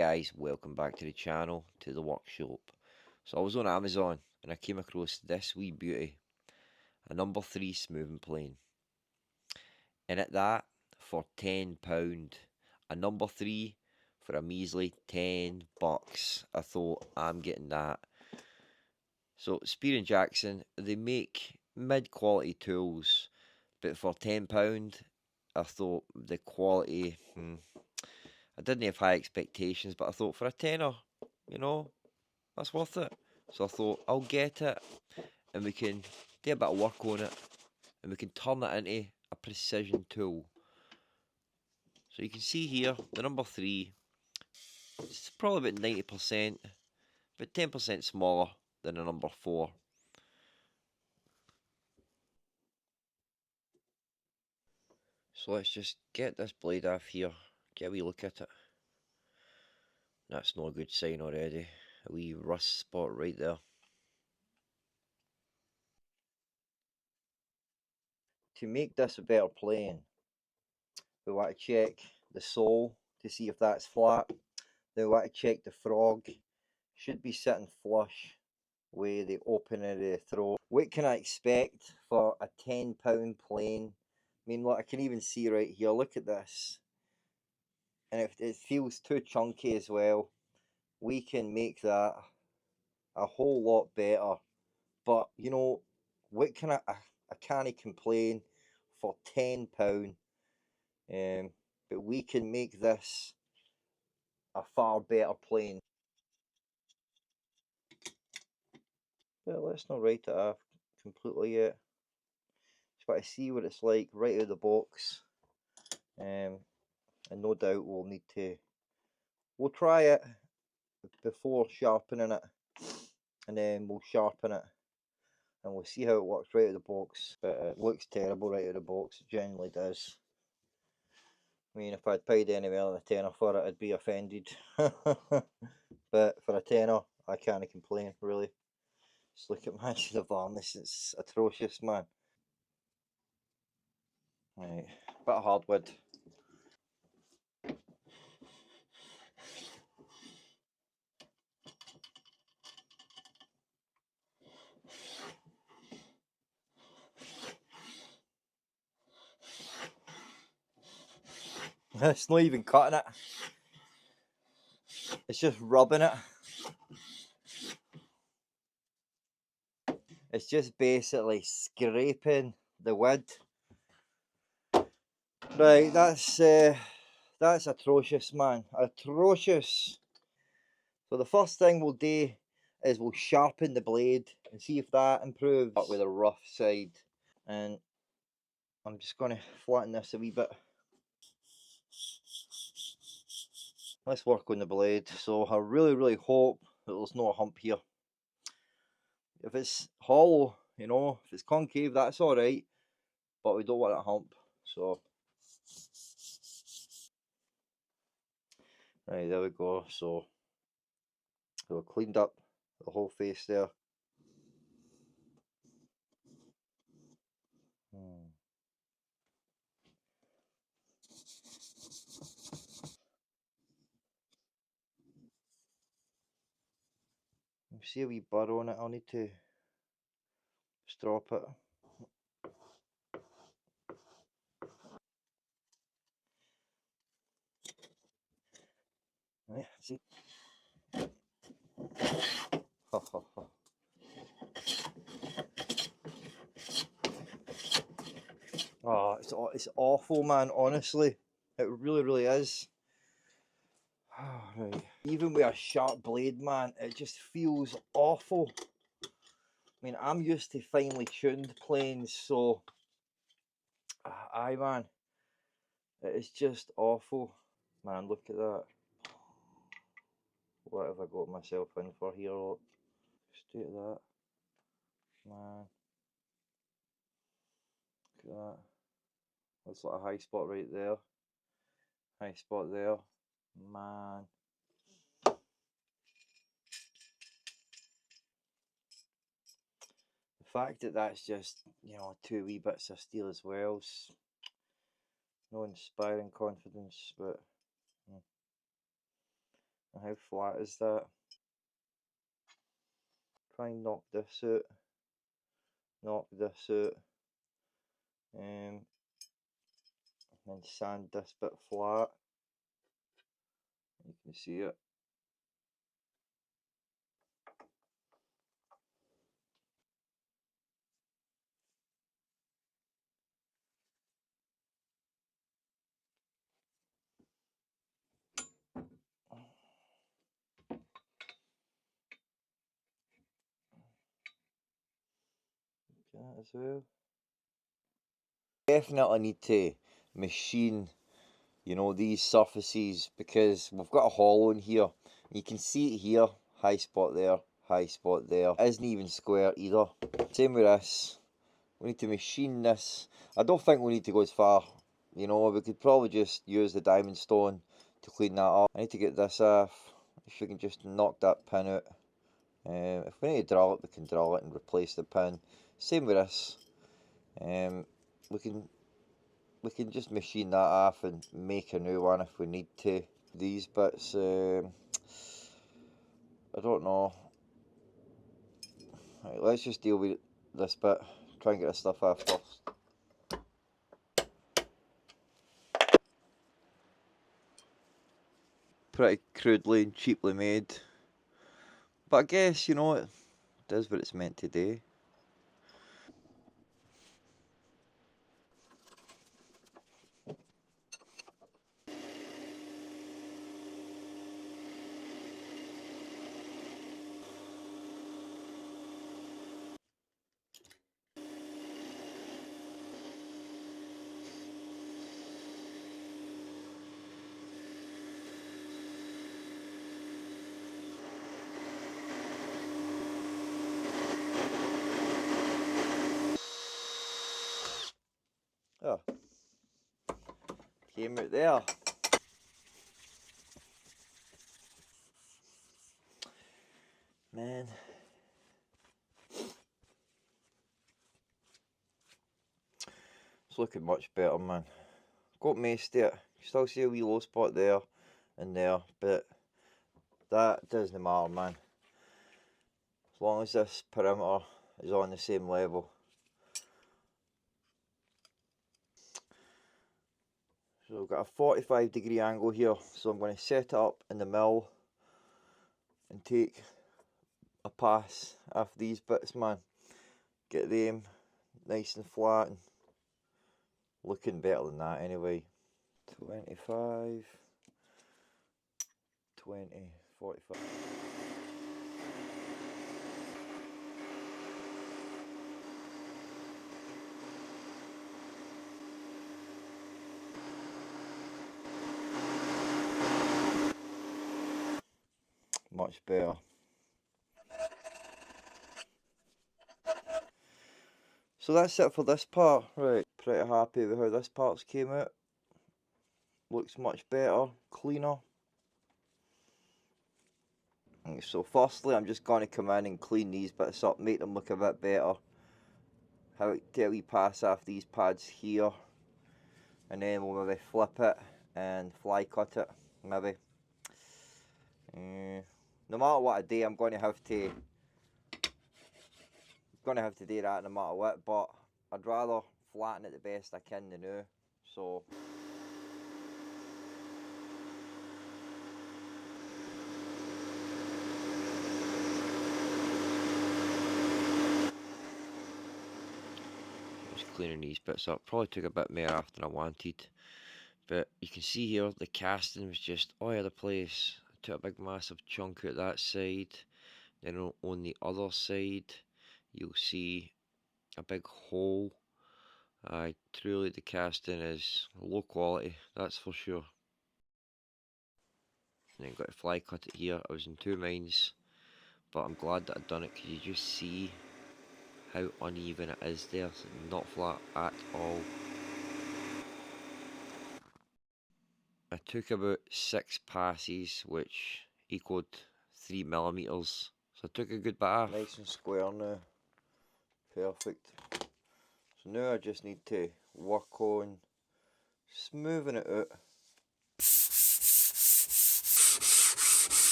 guys, welcome back to the channel, to the workshop. So I was on Amazon and I came across this wee beauty, a number 3 smoothing plane. And at that, for £10, a number 3 for a measly $10. I thought, I'm getting that. So Spear & Jackson, they make mid-quality tools, but for £10, I thought the quality, I didn't have high expectations, but I thought for a tenner, that's worth it. So I thought I'll get it and we can do a bit of work on it and we can turn it into a precision tool. So you can see here, the number 3, it's probably about 90%, but 10% smaller than the number 4. So let's just get this blade off here, get a wee look at it. That's not a good sign already. A wee rust spot right there. To make this a better plane, we want to check the sole to see if that's flat. Then we want to check the frog. Should be sitting flush with the opening of the throat. What can I expect for a £10 plane? I mean, look, I can even see right here. Look at this. And if it feels too chunky as well, we can make that a whole lot better. But you know, what can I can't complain for £10. But we can make this a far better plane. But let's not write it off completely yet. Just want to see what it's like right out of the box. And no doubt we'll try it before sharpening it, and then we'll sharpen it and we'll see how it works right out of the box. But it looks terrible right out of the box, it genuinely does. I mean, if I'd paid any more than a tenner for it, I'd be offended. But for a tenner, I can't complain, really. Just look at the varnish, it's atrocious, man. Right, bit of hardwood. It's not even cutting it. It's just rubbing it. It's just basically scraping the wood. Right, that's atrocious, man. Atrocious. So the first thing we'll do is we'll sharpen the blade and see if that improves. Up with a rough side, and I'm just going to flatten this a wee bit. Let's work on the blade. So I really hope that there's no hump here. If it's hollow, if it's concave, that's alright, but we don't want a hump. So right, there we go. So we've cleaned up the whole face there. See a wee burr on it. I'll need to strop it. Right, see. Oh, it's awful, man. Honestly, it really is. Right. Even with a sharp blade, man, it just feels awful. I mean, I'm used to finely tuned planes, so aye, man, it is just awful. Man, look at that. What have I got myself in for here? Look, straight at that, man. Look at that. That's like a high spot right there. High spot there, man. The fact that that's just, 2 wee bits of steel as well is no inspiring confidence, but How flat is that? Try and knock this out. Knock this out. And then sand this bit flat. You can see it. That as well. Definitely need to machine, you know, these surfaces, because we've got a hollow in here. You can see it here, high spot there, high spot there. It isn't even square either. Same with this. We need to machine this. I don't think we need to go as far. You know, we could probably just use the diamond stone to clean that up. I need to get this off. If we can just knock that pin out. If we need to drill it, we can drill it and replace the pin. Same with this. We can just machine that off and make a new one if we need to. These bits, I don't know. Right, let's just deal with this bit. Try and get this stuff off first. Pretty crudely and cheaply made. But I guess, you know, it does what it's meant to do. Oh, came out there. Man. It's looking much better, man. Got most of it. You still see a wee low spot there and there, but that doesn't matter, man. As long as this perimeter is on the same level. So I've got a 45-degree angle here, so I'm going to set it up in the mill and take a pass off these bits, man. Get them nice and flat and looking better than that anyway. 25, 20, 45. Much better. So that's it for this part. Right, pretty happy with how this part's came out. Looks much better, cleaner. So firstly, I'm just going to come in and clean these bits up, make them look a bit better. Till we pass off these pads here, and then we'll maybe flip it and fly cut it, maybe. No matter what I do, I'm going to have to do that no matter what, but I'd rather flatten it the best I can than now. So just cleaning these bits up. Probably took a bit more after than I wanted, but you can see here the casting was just all over the place. I took a big massive chunk out that side. Then on the other side, you'll see a big hole. Truly the casting is low quality, that's for sure. And then got to fly cut it here. I was in two minds, but I'm glad that I'd done it, because you just see how uneven it is there. It's not flat at all. I took about 6 passes, which equaled 3mm. So I took a good bit off. Nice and square now. Perfect. So now I just need to work on smoothing it out.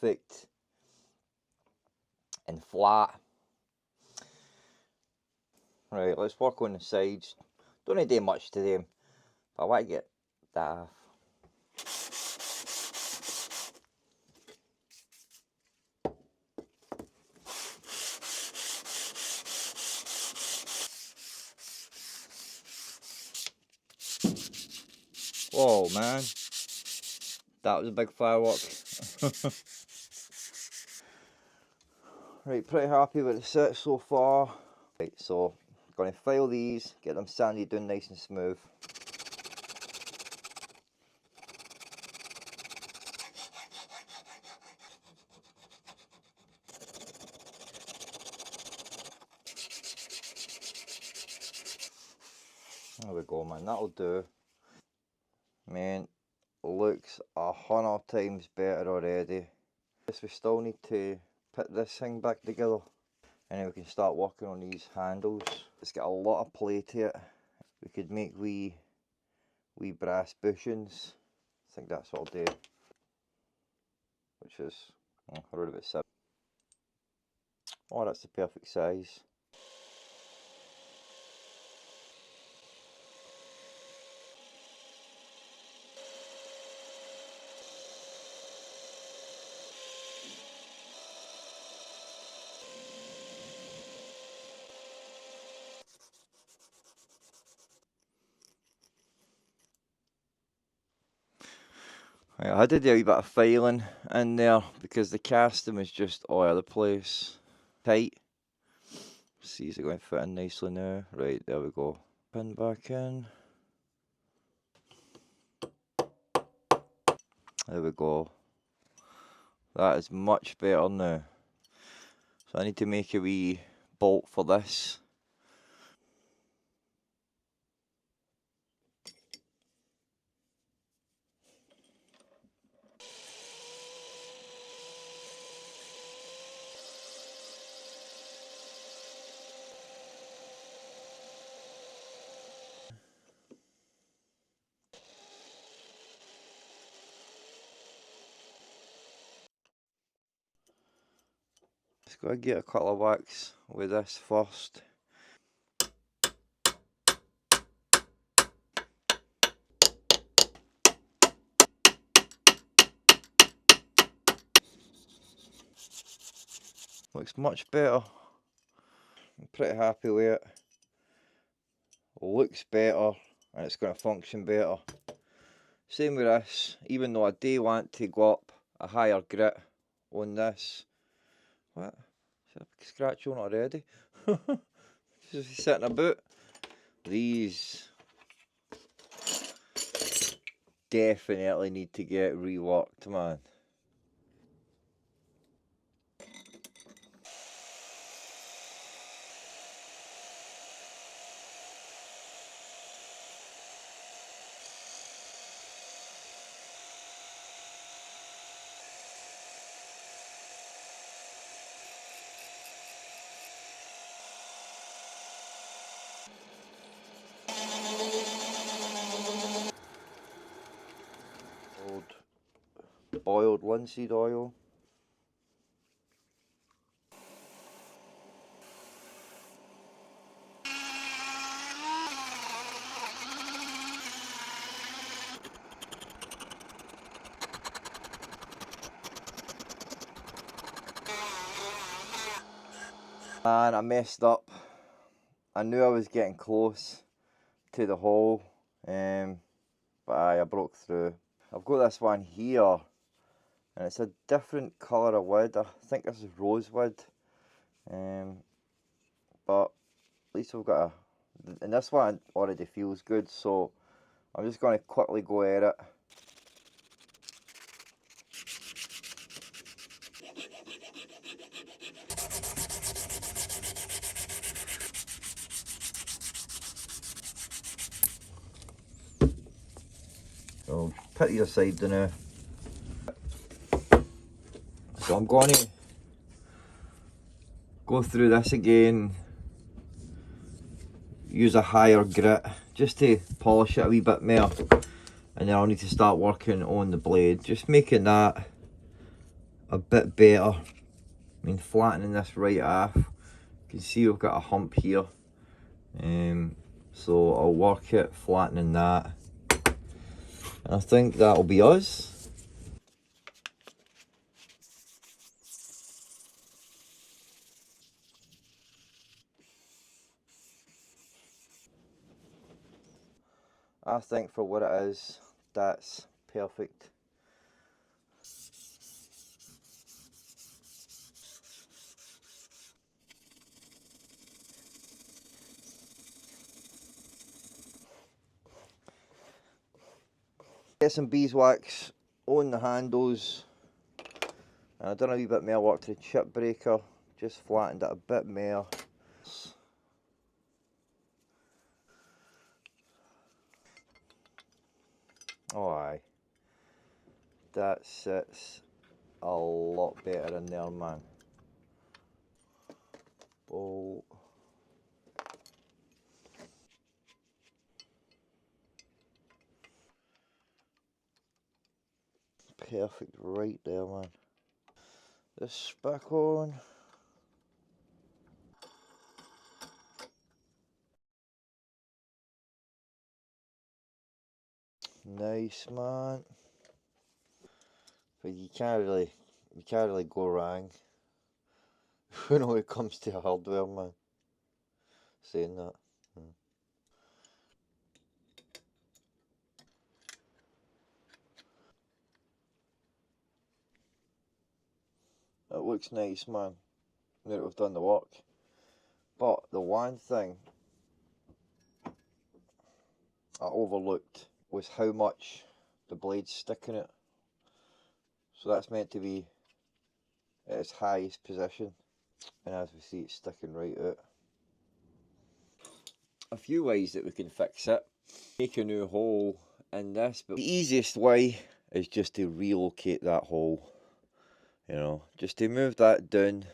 perfect and flat. Right, let's work on the sides. Don't need to do much to them, but I want to get that off. Whoa, man. That was a big firework. Right, pretty happy with the set so far. Right, so going to file these, get them sanded down nice and smooth. There we go, man, that'll do. Man, looks 100 times better already. Guess we still need to put this thing back together, and then we can start working on these handles. It's got a lot of play to it. We could make wee brass bushings. I think that's what I'll do. Which is around about 7. Oh, that's the perfect size. Right, I had to do a wee bit of filing in there because the casting was just all over the place. Tight. See, is it going to fit in nicely now? Right, there we go. Pin back in. There we go. That is much better now. So I need to make a wee bolt for this. Just gotta get a couple of whacks with this first. Looks much better. I'm pretty happy with it. Looks better and it's going to function better. Same with this, even though I do want to go up a higher grit on this. What? Is there a scratch on it already? Just sitting about. These definitely need to get reworked, man. Boiled linseed oil. Man, I messed up. I knew I was getting close to the hole, but I broke through. I've got this one here, and it's a different colour of wood. I think this is rosewood, but at least we've got and this one already feels good, so I'm just going to quickly go at it. So put these aside now. So I'm going to go through this again, use a higher grit just to polish it a wee bit more, and then I'll need to start working on the blade, just making that a bit better. I mean, flattening this right half. You can see we've got a hump here. So I'll work it, flattening that. And I think that'll be us. I think for what it is, that's perfect. Get some beeswax on the handles. And I've done a wee bit more work to the chip breaker. Just flattened it a bit more. Oh aye. That sits a lot better in there, man. Bolt. Perfect right there, man. This back on. Nice, man. But you can't really go wrong when it comes to hardware, man. Saying that. It looks nice, man. Now that we've done the work. But the one thing I overlooked was how much the blade's sticking it. So that's meant to be at its highest position. And as we see, it's sticking right out. A few ways that we can fix it. Make a new hole in this, but the easiest way is just to relocate that hole. You know, just to move that down,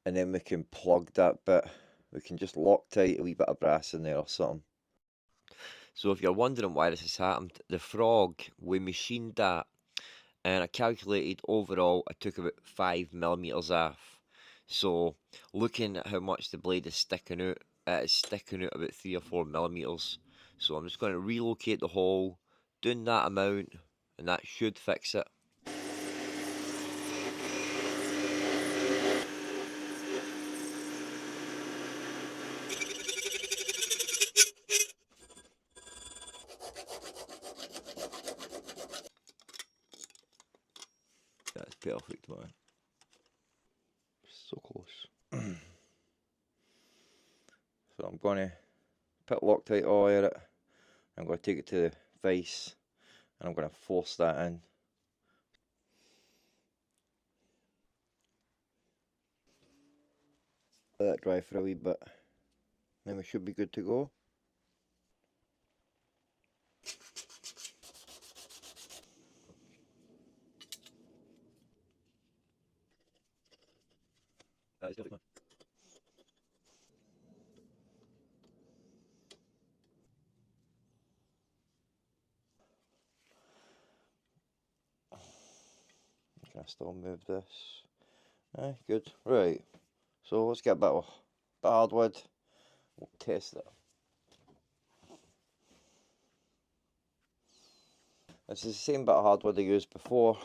and then we can plug that bit. We can just Loctite a wee bit of brass in there or something. So if you're wondering why this has happened, the frog, we machined that, and I calculated overall I took about 5mm off. So looking at how much the blade is sticking out, it is sticking out about 3 or 4mm. So I'm just going to relocate the hole, doing that amount, and that should fix it. That's perfect, man. So close. So I'm going to put Loctite all over it. I'm going to take it to the vise, and I'm going to force that in. Let that dry for a wee bit. Then we should be good to go. That's perfect, man. Can I still move this? Aye, good. Right. So let's get a bit of hardwood. We'll test it. This is the same bit of hardwood I used before.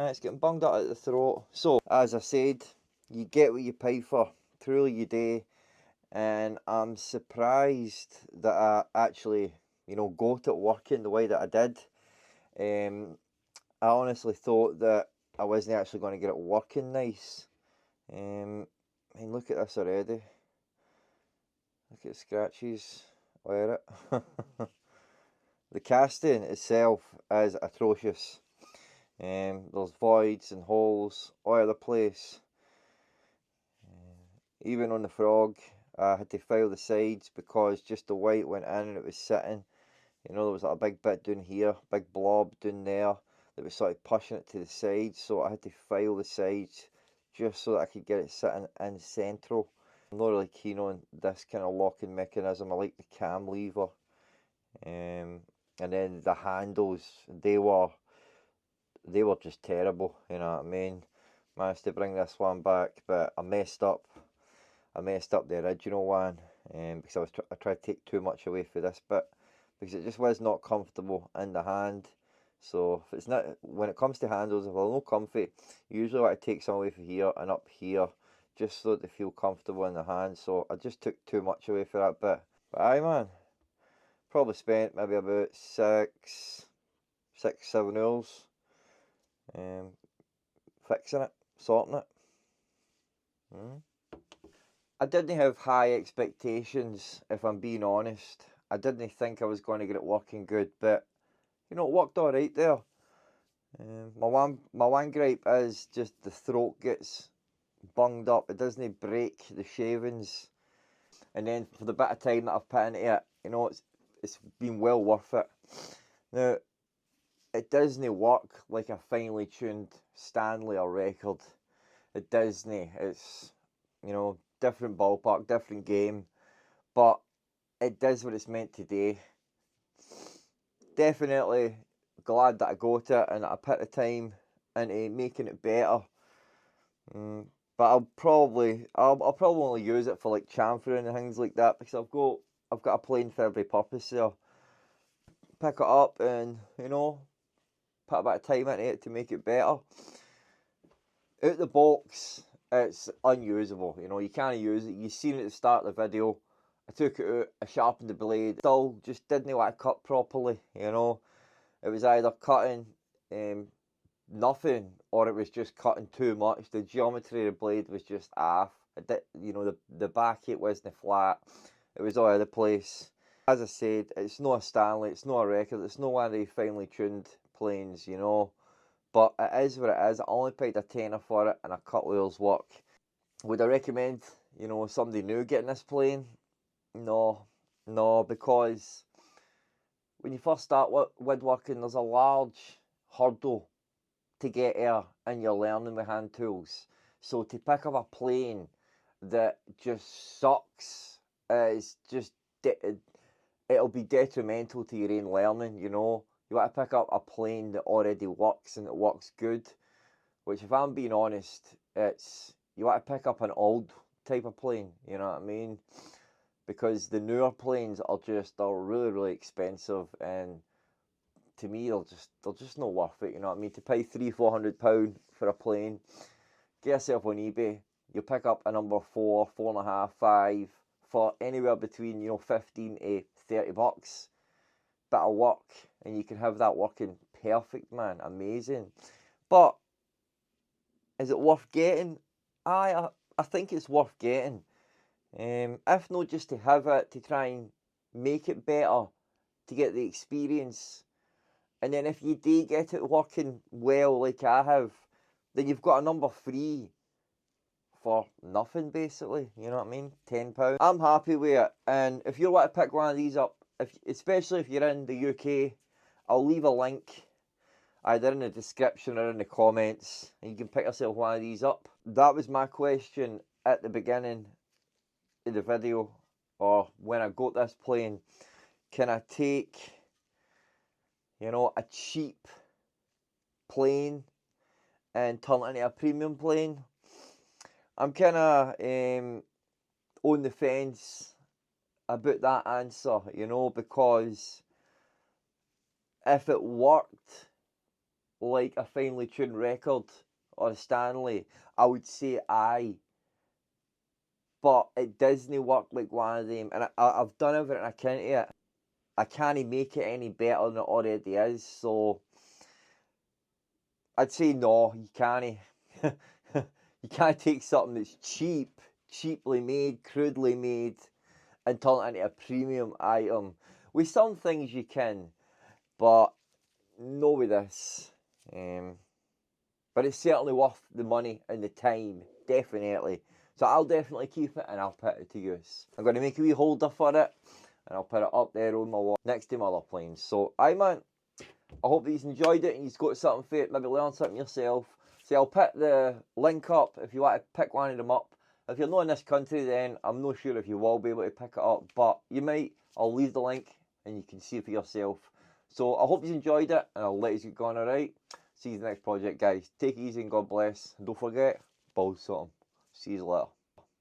It's getting bunged up at the throat. So, as I said, you get what you pay for. Truly you do. And I'm surprised that I actually, got it working the way that I did. I honestly thought that I wasn't actually going to get it working nice. I mean, look at this already. Look at the scratches where it. The casting itself is atrocious. There's voids and holes all over the place. Even on the frog, I had to file the sides because just the white went in and it was sitting. There was like a big bit down here, big blob down there. that was sort of pushing it to the side, so I had to file the sides just so that I could get it sitting in central. I'm not really keen on this kind of locking mechanism. I like the cam lever. And then the handles, they were just terrible, you know what I mean? Managed to bring this one back, but I messed up the original one, because I tried to take too much away for this bit, because it just was not comfortable in the hand. So if it's not, when it comes to handles, if they're no comfy, usually I take some away from here and up here, just so that they feel comfortable in the hand. So I just took too much away for that bit. But aye man, probably spent maybe about 7 hours fixing it, sorting it. I didn't have high expectations, if I'm being honest. I didn't think I was going to get it working good, but you know, it worked all right there. My one gripe is just the throat gets bunged up. It doesn't break the shavings, and then for the bit of time that I've put into it, you know, it's been well worth it. Now, it doesn't work like a finely tuned Stanley or record. It doesn't. It's, you know, different ballpark, different game, but it does what it's meant to do. Definitely glad that I got it and that I put the time into making it better. But I'll probably only use it for like chamfering and things like that, because I've got a plane for every purpose there. Pick it up and, you know, put a bit of time into it to make it better. Out the box, it's unusable. You know, you can't use it. You've seen it at the start of the video. I took it out, I sharpened the blade. Still just didn't want to cut properly, you know. It was either cutting nothing, or it was just cutting too much. The geometry of the blade was just off. You know, the back it wasn't flat. It was all over the place. As I said, it's not a Stanley, it's not a record, it's not one of the finely tuned planes, you know. But it is what it is. I only paid a tenner for it and a couple of hours work. Would I recommend, you know, somebody new getting this plane? No, because when you first start woodworking, there's a large hurdle to get there in your learning with hand tools. So to pick up a plane that just sucks is just, it'll be detrimental to your own learning, you know. You want to pick up a plane that already works and it works good, which, if I'm being honest, you want to pick up an old type of plane, you know what I mean? Because the newer planes they're really, really expensive, and to me they're just not worth it, you know what I mean? To pay £300-400 for a plane, get yourself on eBay, you'll pick up a number 4, 4.5, 5 for anywhere between, you know, 15 to 30 bucks. Bit of work, and you can have that working perfect, man. Amazing. But is it worth getting? I think it's worth getting. If not just to have it, to try and make it better, to get the experience. And then if you do get it working well like I have, then you've got a number 3 for nothing, basically. You know what I mean? £10. I'm happy with it. And if you want to pick one of these up, especially if you're in the UK, I'll leave a link either in the description or in the comments, and you can pick yourself one of these up. That was my question at the beginning of the video, or when I got this plane. Can I take, you know, a cheap plane and turn it into a premium plane? I'm kind of on the fence about that answer, you know, because if it worked like a finely tuned record or a Stanley, I would say aye. But it doesn't work like one of them, and I've done everything I can to it. I can't make it any better than it already is, so I'd say no, you can't. You can't take something that's cheaply made, crudely made, and turn it into a premium item. With some things you can, but no with this. But it's certainly worth the money and the time, definitely. So I'll definitely keep it, and I'll put it to use. I'm going to make a wee holder for it, and I'll put it up there on my wall next to my other planes. So aye man, I hope that you've enjoyed it and you've got something for it, maybe learn something yourself. So I'll put the link up if you want to pick one of them up. If you're not in this country, then I'm not sure if you will be able to pick it up, but you might. I'll leave the link and you can see it for yourself. So I hope you enjoyed it, and I'll let you get going, alright? See you in the next project, guys. Take it easy and God bless. And don't forget, balls something. See you later.